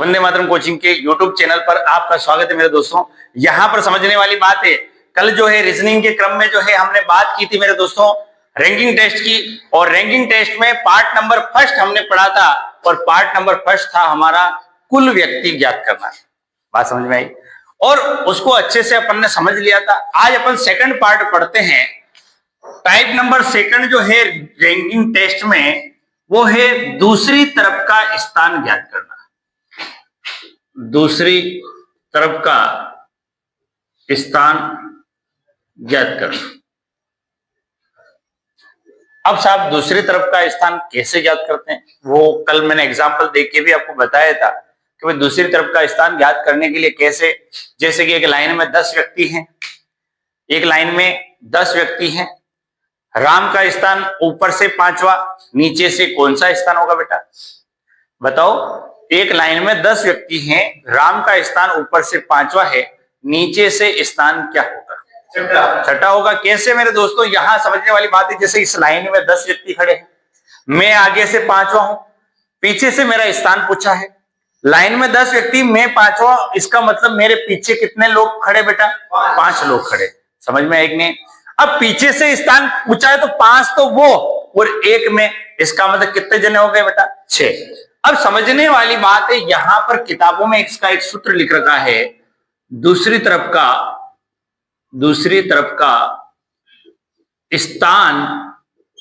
Vande Mataram coaching के YouTube channel पर आपका स्वागत है मेरे दोस्तों। यहां पर समझने वाली बात है, कल जो है रीजनिंग के क्रम में जो है हमने बात की थी मेरे दोस्तों रैंकिंग टेस्ट की, और रैंकिंग टेस्ट में पार्ट नंबर फर्स्ट हमने पढ़ा था और पार्ट नंबर फर्स्ट था हमारा कुल व्यक्ति ज्ञात करना। बात समझ में आई और उसको अच्छे से अपन ने समझ लिया था। आज अपन सेकंड पार्ट पढ़ते हैं। टाइप नंबर सेकंड जो है रैंकिंग टेस्ट में वो है दूसरी तरफ का स्थान ज्ञात करना। दूसरी तरफ का स्थान ज्ञात करना। अब साहब दूसरी तरफ का स्थान कैसे ज्ञात करते हैं, वो कल मैंने एग्जांपल देख के भी आपको बताया था कि भाई दूसरी तरफ का स्थान ज्ञात करने के लिए कैसे। जैसे कि एक लाइन में 10 व्यक्ति हैं, एक लाइन में 10 व्यक्ति हैं। राम का स्थान ऊपर से 5वां, नीचे से कौन सा स्थान होगा बेटा बताओ। एक लाइन में 10 व्यक्ति हैं, राम का स्थान ऊपर से 5वां है, नीचे से स्थान क्या होगा, छठा होगा। कैसे मेरे दोस्तों, यहां समझने वाली बात है। जैसे इस लाइन में 10 व्यक्ति खड़े हैं, मैं आगे से 5वां हूं, पीछे से मेरा स्थान पूछा है। लाइन में 10 व्यक्ति, मैं 5वां, इसका मतलब मेरे पीछे कितने लोग खड़े बेटा, 5 लोग खड़े। समझ में एक ने। अब पीछे से स्थान पूछा है तो 5 तो वो और 1 में, इसका मतलब कितने जने हो गए बेटा, 6। अब समझने वाली बात है, यहां पर किताबों में इसका एक सूत्र लिख रखा है, दूसरी तरफ का स्थान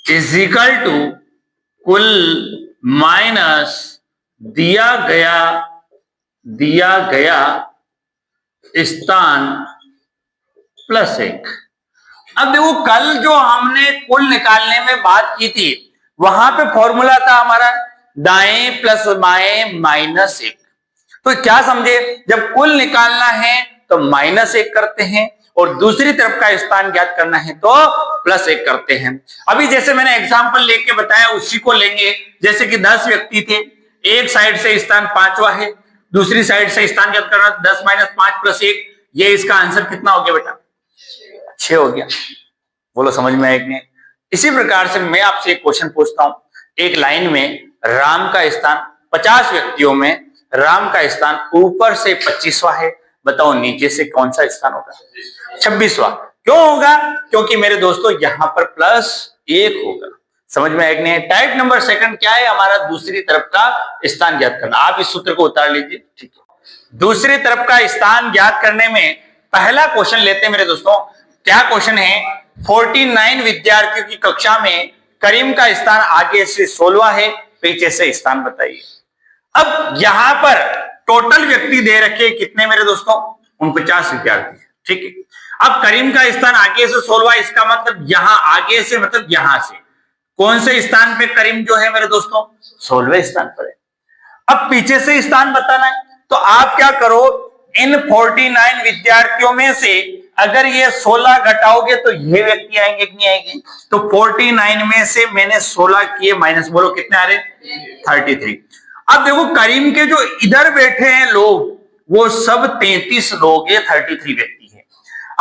इज इक्वल टू कुल माइनस दिया गया स्थान प्लस 1। अब देखो कल जो हमने कुल निकालने में बात की थी, वहां पे फॉर्मूला था हमारा दाएं प्लस बाएं माइनस 1। तो क्या समझे, जब कुल निकालना है तो -1 करते हैं और दूसरी तरफ का स्थान ज्ञात करना है तो +1 करते हैं। अभी जैसे मैंने एग्जांपल लेके बताया उसी को लेंगे। जैसे कि 10 व्यक्ति थे, एक साइड से स्थान 5वां है, दूसरी साइड से स्थान ज्ञात करना 10 - 5 + 1, ये इसका आंसर कितना हो गया बेटा, 6 हो गया। बोलो समझ में आया कि नहीं। इसी प्रकार से मैं आपसे एक क्वेश्चन पूछता हूं, एक लाइन में राम का स्थान 50 व्यक्तियों में राम का स्थान ऊपर से 25वां है, बताओ नीचे से कौन सा स्थान होगा, 26वां। क्यों होगा, क्योंकि मेरे दोस्तों यहां पर +1 होगा। समझ में आया कि नहीं। टाइप नंबर सेकंड क्या है हमारा, दूसरी तरफ का स्थान ज्ञात करना। आप इस सूत्र को उतार लीजिए, ठीक है। दूसरी तरफ का स्थान ज्ञात करने में पहला क्वेश्चन लेते हैं मेरे दोस्तों। क्या क्वेश्चन है, 49 विद्यार्थियों की कक्षा में करीम का स्थान आगे से 16वां है, पीछे से स्थान बताइए। अब यहां पर टोटल व्यक्ति दे रखे कितने मेरे दोस्तों, 49 विद्यार्थी, ठीक है। अब करीम का स्थान आगे से 16वां, इसका मतलब यहां आगे से मतलब यहां से कौन से स्थान पे करीम जो है मेरे दोस्तों, 16वें स्थान पर है। अब पीछे से स्थान बताना है तो आप क्या करो, इन 49 विद्यार्थियों में से अगर ये 16 घटाओगे तो ये व्यक्ति आएंगे कि नहीं आएंगे। तो 49 में से मैंने 16 किए माइनस, बोलो कितने आ रहे, 33। अब देखो करीम के जो इधर बैठे हैं लोग वो सब 33 लोग, ये 33 व्यक्ति है।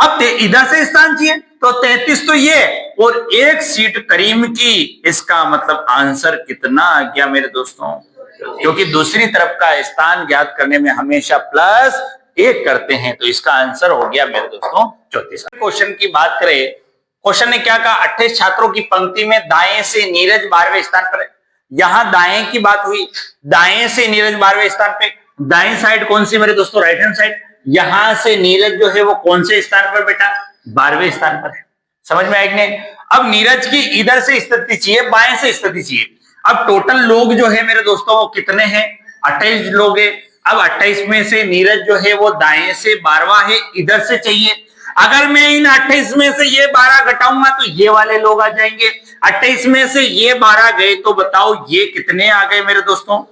अब इधर से स्थान चाहिए तो 33 तो ये और 1 सीट करीम की, इसका मतलब आंसर कितना आ गया मेरे दोस्तों, क्योंकि दूसरी तरफ का स्थान ज्ञात करने में हमेशा +1 करते हैं, तो इसका आंसर हो गया मेरे दोस्तों 34। क्वेश्चन की बात करें, क्वेश्चन ने क्या कहा, 28 छात्रों की पंक्ति में दाएं से नीरज 12वें स्थान पर है। यहां दाएं की बात हुई, दाएं से नीरज 12वें स्थान पे। दाएं साइड कौन सी मेरे दोस्तों, राइट हैंड साइड। यहां से नीरज जो है वो कौन से स्थान पर बेटा, 12वें स्थान पर है। समझ में आएगा नहीं। अब नीरज की इधर से स्थिति चाहिए, बाएं से स्थिति चाहिए। अब टोटल लोग जो है मेरे दोस्तों वो कितने हैं, 28 लोग है। अब 28 में से नीरज जो है वो दाएं से 12वां है, इधर से चाहिए। अगर मैं इन 28 में से ये 12 घटाऊंगा तो ये वाले लोग आ जाएंगे। 28 में से ये 12 गए तो बताओ ये कितने आ गए मेरे दोस्तों,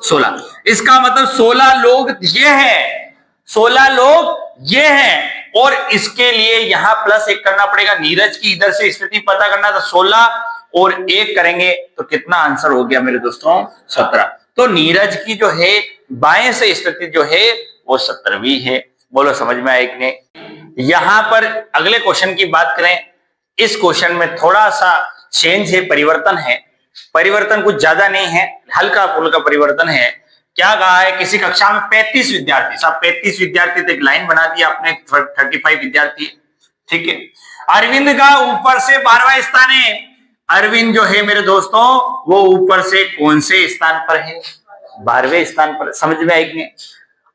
16। इसका मतलब 16 लोग ये हैं, 16 लोग ये हैं, और इसके लिए यहां +1 करना पड़ेगा। नीरज की इधर से स्थिति पता करना था, 16 और 1 करेंगे तो कितना आंसर हो गया मेरे दोस्तों, 17। तो नीरज की जो है बाएं से स्थिति जो है वो 17वीं है। बोलो समझ में आया कि नहीं। यहां पर अगले क्वेश्चन की बात करें, इस क्वेश्चन में थोड़ा सा चेंज है, परिवर्तन है। परिवर्तन कुछ ज्यादा नहीं है, हल्का फुल्का परिवर्तन है। क्या कहा है, किसी कक्षा में 35 विद्यार्थी, सब 35 विद्यार्थी, तो एक लाइन बना दिया आपने, 35 विद्यार्थी, ठीक है। अरविंद का ऊपर से 12वां स्थान है। अरविंद जो है मेरे दोस्तों वो ऊपर से कौन से स्थान पर है, 12वें स्थान पर। समझ में आएगी।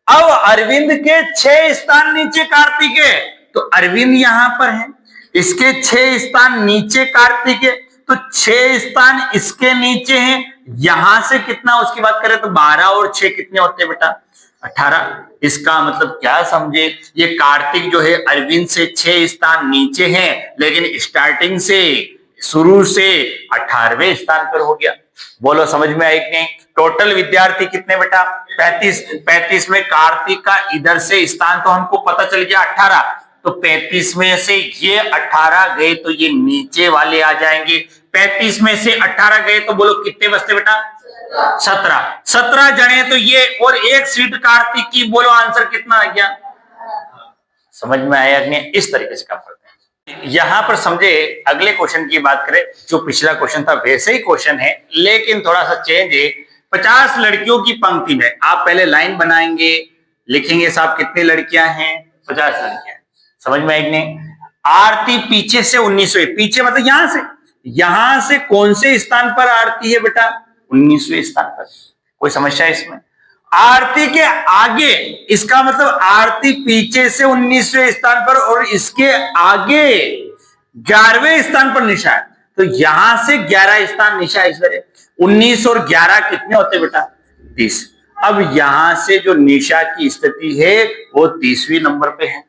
अब अरविंद के 6 स्थान नीचे कार्तिक है, तो अरविंद यहां पर है, इसके 6 स्थान नीचे कार्तिक है, तो 6 स्थान इसके नीचे हैं। यहां से कितना उसकी बात करें तो 12 और 6 कितने होते हैं बेटा, 18। इसका मतलब क्या समझे, ये कार्तिक जो है अरविंद से 6 स्थान नीचे है, लेकिन स्टार्टिंग से शुरू से 18वें स्थान पर हो गया। बोलो समझ में आई कि नहीं। टोटल विद्यार्थी कितने बेटा, 35। 35 में कार्तिक का इधर से स्थान तो हमको पता चल गया 18, तो 35 में से ये 18 गए तो ये नीचे वाले आ जाएंगे। 35 में से 18 गए तो बोलो कितने बचते बेटा, 17। 17 जने तो ये, और एक सीट कार्तिक की, बोलो आंसर कितना आ गया। समझ में आया कि नहीं। इस तरीके से काम करते हैं। यहां पर समझे, अगले क्वेश्चन की बात करें, जो पिछला क्वेश्चन था वैसे ही क्वेश्चन है, लेकिन थोड़ा सा चेंज है। 50 लड़कियों की पंक्ति में आप पहले लाइन बनाएंगे, लिखेंगे साहब कितनी लड़कियां हैं, 50 लड़कियां। समझ में आएगी नहीं। आरती पीछे से 19वें, पीछे मतलब यहां से कौन से स्थान पर आरती है बेटा, 19वें स्थान पर। कोई समस्या है इसमें। आरती के आगे, इसका मतलब आरती पीछे से 19वें स्थान पर और इसके आगे 11वें स्थान पर निशा है, तो यहां से 11 स्थान निशा इस तरह। 19 और 11 कितने होते बेटा, 30। अब यहां से जो निशा की स्थिति है वो 30वीं नंबर पे है।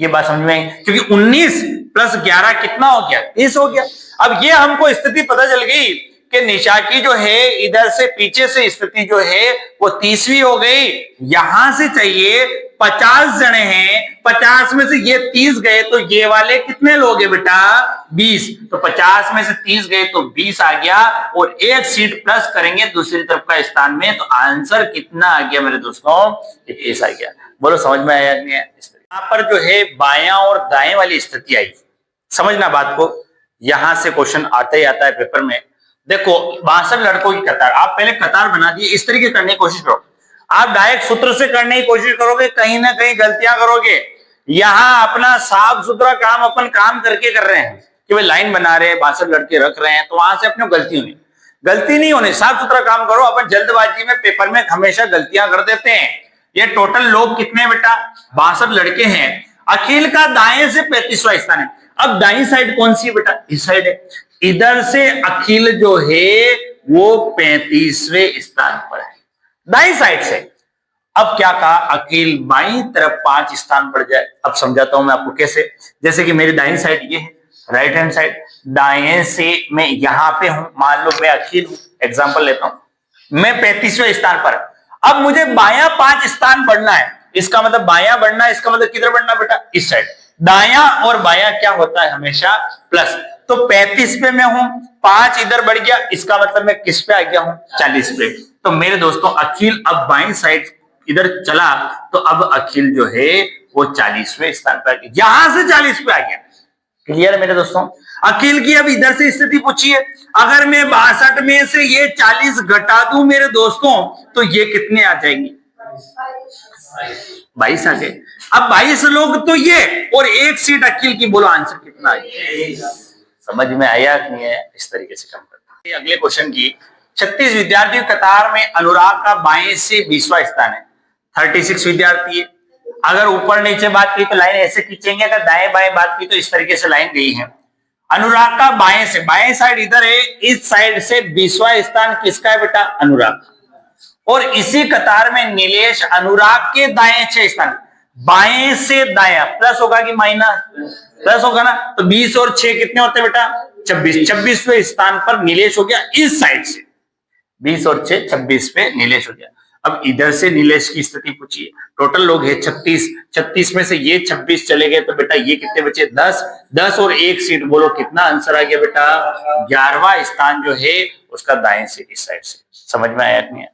ये बात समझ में आई, क्योंकि 19 प्लस 11 कितना हो गया, 30 हो गया। अब ये हमको स्थिति पता चल गई कि निशा की जो है इधर से पीछे से स्थिति जो है वो 30वीं हो गई। यहां से चाहिए 50 जने हैं, 50 में से ये 30 गए तो ये वाले कितने लोग हैं बेटा, 20। तो 50 में से 30 गए तो 20 आ गया, और एक सीट प्लस करेंगे दूसरी तरफ का स्थान में, तो आंसर कितना आ गया मेरे दोस्तों, 21 आ गया। बोलो समझ में आया नहीं है। यहां पर जो है बायां और दाएं वाली स्थिति आई, समझना बात को। यहां से क्वेश्चन आता ही आता है पेपर में। देखो 62 लड़कों की कतार, आप पहले कतार बना दिए, इस तरीके करने की कोशिश करो। आप डायरेक्ट सूत्र से करने की कोशिश करोगे, कहीं ना कहीं गलतियां करोगे। यहां अपना साफ सुथरा काम अपन काम करके कर रहे हैं कि भाई लाइन बना रहे हैं, 62 लड़के रख रहे हैं, तो वहां से अपने गलती नहीं होनी, साफ सुथरा काम करो। अपन जल्दबाजी में पेपर में हमेशा गलतियां कर देते हैं। ये टोटल लोग कितने बेटा, 62 लड़के हैं। अखिल का दाएं से 35वां स्थान है। अब दाईं साइड कौन सी है बेटा, इस साइड है। इधर से अखिल जो है वो 35वें स्थान पर है, दाईं साइड से। अब क्या कहा, अखिल बाईं तरफ 5 स्थान बढ़ जाए। अब समझाता हूं मैं आपको कैसे। जैसे कि मेरी दाईं साइड ये है, राइट हैंड साइड, दाएं से मैं यहां पे हूं, मान लो मैं अखिल हूं, एग्जांपल लेता हूं, मैं 35वें स्थान पर। अब मुझे बायां 5 स्थान बढ़ना है, इसका मतलब बायां बढ़ना है, इसका मतलब किधर बढ़ना बेटा, इस साइड। दायां और बायां क्या होता है हमेशा, प्लस। तो 35 पे मैं हूं, 5 इधर बढ़ गया, इसका मतलब मैं किस पे आ गया हूं, 40 पे। तो मेरे दोस्तों अखिल अब बाईं साइड इधर चला, तो अब अखिल जो है वो 40वें स्थान पर, यहां से 40 पे आ गया। क्लियर है मेरे दोस्तों। अखिल की अब इधर से स्थिति पूछिए, अगर मैं 62 में से ये 40 घटा दूं मेरे दोस्तों, तो ये कितने आ जाएंगे, 22 आ गए। अब 22 लोग तो ये, और एक सीट अखिल की, बोलो आंसर कितना आएगा। समझ में आया कि नहीं है। इस तरीके से काम करते हैं। अगले क्वेश्चन की, 36 विद्यार्थियों कतार में अनुराग का बाएं से 20वां स्थान है, 36 विद्यार्थी है। अगर ऊपर नीचे बात की तो लाइन ऐसे खींचेंगे, अगर दाएं बाएं बात की तो इस तरीके से लाइन गई है। अनुराग का बाएं से, बाएं साइड इधर है, इस साइड से 20वां स्थान किसका है बेटा, अनुराग। और इसी कतार में नीलेश अनुराग के दाएं 6 स्थान, बाएं से दायां प्लस होगा कि माइनस, प्लस होगा ना। तो 20 और 6 कितने होते हैं बेटा, 26। 26वें स्थान पर नीलेश हो गया इस साइड से, 20 और 6 26 पे नीलेश हो गया। अब इधर से नीलेश की स्थिति पूछिए। टोटल लोग है 36, 36 में से ये 26 चले गए तो बेटा ये कितने बचे, 10। 10 और 1 सीट, बोलो कितना आंसर आ गया बेटा, 11वां स्थान जो है उसका दाएं से इस साइड से। समझ में आया नहीं है।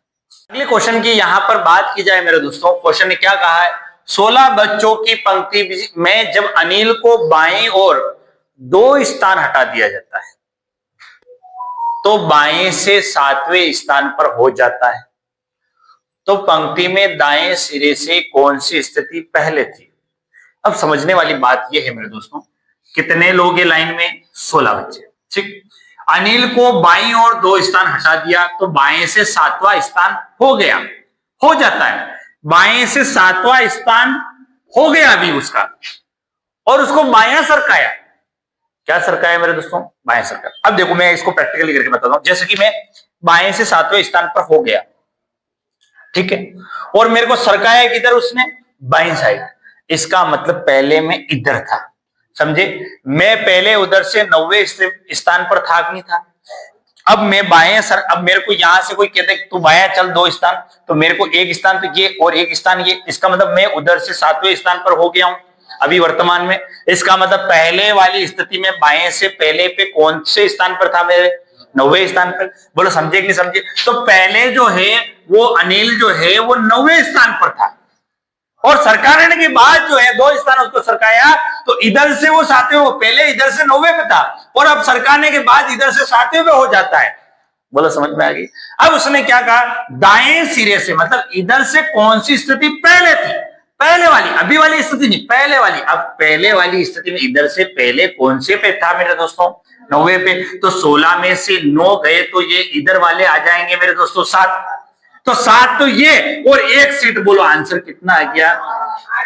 अगले क्वेश्चन की यहां पर बात की जाए मेरे दोस्तों, क्वेश्चन ने क्या कहा है, 16 बच्चों की पंक्ति में जब अनिल को बाएं और 2 स्थान हटा दिया जाता है तो बाएं से 7वें स्थान पर हो जाता है। तो पंक्ति में दाएं सिरे से कौन सी स्थिति पहले थी। अब समझने वाली बात यह है मेरे दोस्तों, कितने लोग ये लाइन में, 16 बच्चे, ठीक। अनिल को बाईं ओर 2 स्थान हटा दिया तो बाएं से 7वां स्थान हो गया, हो जाता है, बाएं से 7वां स्थान हो गया अभी उसका, और उसको बायां सरकाया। क्या सरकाया मेरे दोस्तों, बायां सरकाया। अब देखो मैं इसको प्रैक्टिकली करके बताता हूं। जैसे कि मैं बाएं से 7वें स्थान पर हो गया, ठीक है, और मेरे को सरकाया किधर उसने, बाईं साइड। इसका मतलब पहले मैं इधर था, समझे, मैं पहले उधर से 9वें स्थान पर था कि नहीं था। अब मैं बाएं अब मेरे को यहां से कोई कहते तू बायां चल 2 स्थान, तो मेरे को एक स्थान तो ये और एक स्थान ये, इसका मतलब मैं उधर से 7वें स्थान पर हो गया हूं अभी वर्तमान में। इसका मतलब पहले वाली स्थिति में बाएं से पहले पे कौन से स्थान पर था, मेरे 9वें स्थान पर। बोलो समझे कि नहीं समझे। तो पहले जो है वो अनिल जो है वो 9वें स्थान पर था, और सरकाने के बाद जो है 2 स्थान उसको सरकाया, तो इधर से वो 7वें, वो पहले इधर से 9वें पे था, और अब सरकाने के बाद इधर से 7वें पे हो जाता है। बोलो समझ में आ गई। अब उसने क्या कहा, दाएं सिरे से, मतलब इधर से कौन सी स्थिति पहले थी, पहले वाली, अभी वाली स्थिति नहीं, पहले वाली। अब पहले वाली स्थिति में इधर से पहले कौन से पे था मेरे दोस्तों, 9वें पे। तो 16 में से 9 गए तो ये इधर वाले आ जाएंगे मेरे दोस्तों 7, तो 7 तो ये, और 1 सीट। बोलो आंसर कितना आ गया,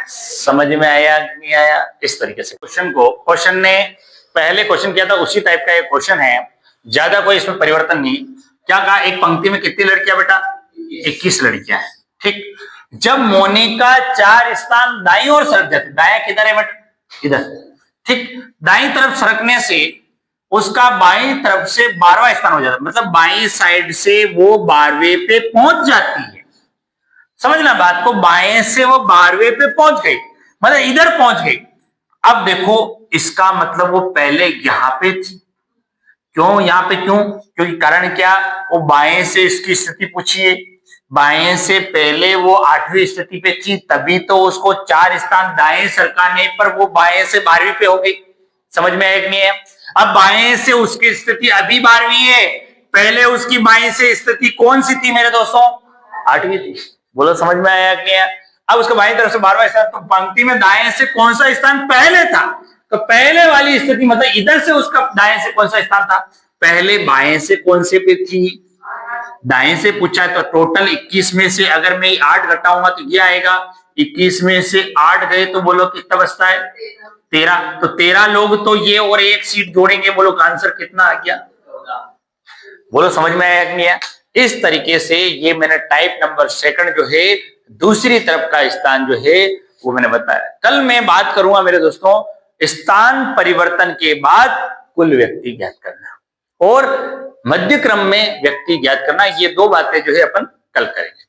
समझ में आया नहीं आया। इस तरीके से क्वेश्चन ने पहले क्वेश्चन किया था उसी टाइप का एक क्वेश्चन है, ज्यादा कोई इसमें परिवर्तन नहीं। क्या कहा, एक पंक्ति में कितनी लड़कियां बेटा, 21 लड़कियां हैं, ठीक। जब मोनिका 4 स्थान दाईं ओर सरक जाती, दाएं किधर है बेटा, इधर, ठीक। दाईं तरफ सरकने से उसका बाईं तरफ से 12वां स्थान हो जाता है, मतलब बाईं साइड से वो 12वें पे पहुंच जाती है। समझना बात को, बाएं से वो 12वें पे पहुंच गई, मतलब इधर पहुंच गई। अब देखो इसका मतलब वो पहले यहां पे थी। क्यों यहां पे, क्यों, क्योंकि कारण क्या, वो बाएं से इसकी स्थिति पूछिए, बाएं से पहले वो 8वीं स्थिति पे थी, तभी तो उसको 4 स्थान दाएं सरकाने पर वो बाएं से 12वीं पे हो गई। समझ में आया कि नहीं है। अब बाएं से उसकी स्थिति अभी 12वीं है, पहले उसकी बाएं से स्थिति कौन सी थी मेरे दोस्तों, 8वीं थी। बोलो समझ में आया कि नहीं है। अब उसके बाएं तरफ से 12वां स्थान, तो पंक्ति में दाएं से कौन सा स्थान पहले था, तो पहले वाली स्थिति मतलब इधर से उसका दाएं से कौन सा स्थान था, पहले बाएं से कौन से पे थी, दाएं से पूछा। तो टोटल 21 में से अगर मैं 8 घटाऊंगा तो ये आएगा, 21 में से 8 गए तो बोलो कितना बचता है, 13। तो 13 लोग तो ये और 1 सीट जोड़ेंगे, बोलो आंसर कितना आ गया। बोलो समझ में आया कि नहीं है। इस तरीके से ये मैंने टाइप नंबर 2 जो है दूसरी तरफ का स्थान जो है वो मैंने बताया। कल मैं बात करूंगा मेरे दोस्तों स्थान परिवर्तन के बाद कुल व्यक्ति ज्ञात करना और मध्य क्रम में व्यक्ति ज्ञात करना। ये 2 बातें जो है अपन कल करेंगे।